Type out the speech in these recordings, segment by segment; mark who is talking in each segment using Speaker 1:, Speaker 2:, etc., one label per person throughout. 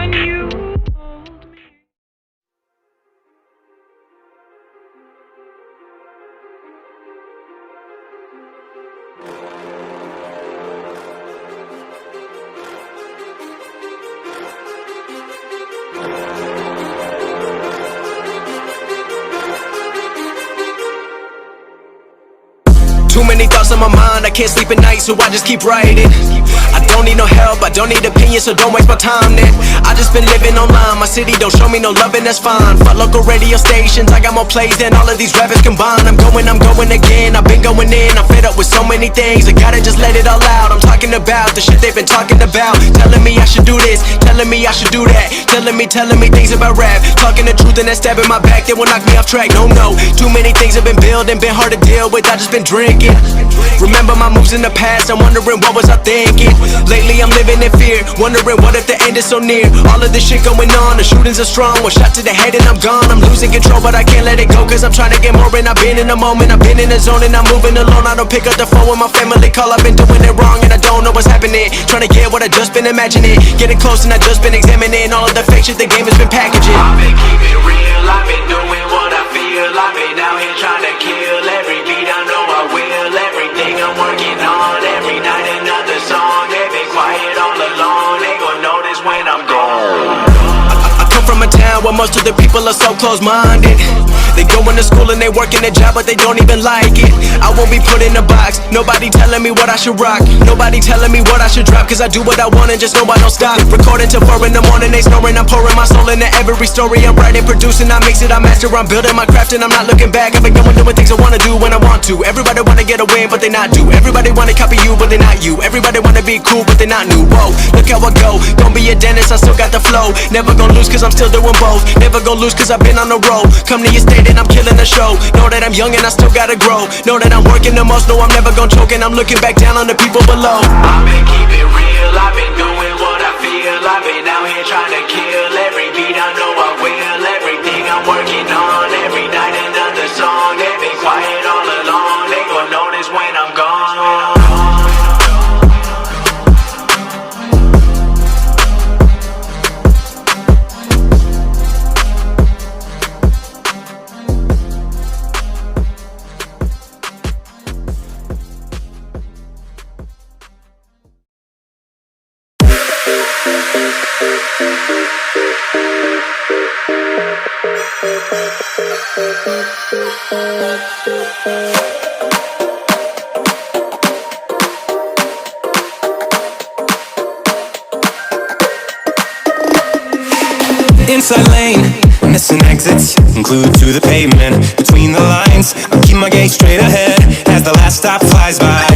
Speaker 1: when you hold me.
Speaker 2: Too many thoughts on my mind, I can't sleep at night, so I just keep writing. I don't need no help, I don't need opinions, so don't waste my time then. I just been living online, my city don't show me no love and that's fine. Fuck local radio stations, I got more plays than all of these rappers combined. I'm going again, I've been going in, I'm fed up with so many things, I gotta just let it all out. I'm talking about the shit they've been talking about, telling me I should do this, telling me I should do that, telling me things about rap, talking the truth and that stab in my back, they will knock me off track. No, too many things have been building, been hard to deal with, I just been drinking. Remember my moves in the past, I'm wondering what was I thinking. Lately I'm living in fear, wondering what if the end is so near. All of this shit going on, the shootings are strong, one shot to the head and I'm gone. I'm losing control but I can't let it go, cause I'm trying to get more. And I've been in the moment, I've been in the zone, and I'm moving alone. I don't pick up the phone when my family call, I've been doing it wrong and I don't know what's happening. Trying to get what I just been imagining, getting close and I just been examining all of the fake shit the game has been packaging.
Speaker 3: I've been keeping real, I've been doing what I feel, I've been out here trying to kill every beat, I know I will. Everything I'm working on, every night another song. They've been quiet all along, they gon' notice when I'm gone.
Speaker 2: I come from a town where most of the people are so close-minded. They go into school and they work in a job but they don't even like it. I won't be put in a box, nobody telling me what I should rock, nobody telling me what I should drop, cause I do what I want and just know I don't stop. Recording till 4 in the morning, they snoring, I'm pouring my soul into every story. I'm writing, producing, I mix it, I master, I'm building my craft and I'm not looking back. I've been going doing things I wanna do when I want to. Everybody wanna get a win but they not do. Everybody wanna copy you but they not you. Everybody wanna be cool but they not new. Whoa, look how I go, don't be a dentist, I still got the flow. Never gonna lose cause I'm still doing both. Never gonna lose cause I've been on the road. Come to your state and I'm killing the show. Know that I'm young and I still gotta grow. Know that I'm working the most, know I'm never gonna choke. And I'm looking back down on the people below.
Speaker 3: I've been keeping real, I've been doing what I feel, I've been out here trying to kill every beat, I know I will. Everything I'm working on, every night another song. They've been quiet all along, they gon' notice when I'm gone.
Speaker 4: Inside lane, missing exits, glued to the pavement. Between the lines, I keep my gaze straight ahead as the last stop flies by.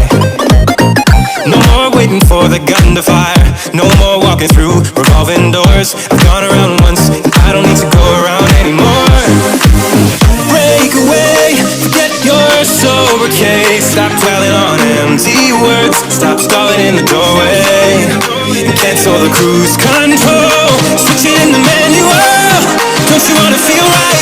Speaker 4: No more waiting for the gun to fire, no more walking through revolving doors. I've gone around once, and I don't need to go around anymore. Break away, forget your sober case. Stop dwelling on empty words, stop stalling in the doorway, and cancel the cruise control. Switch it in the manual. Don't you wanna feel right?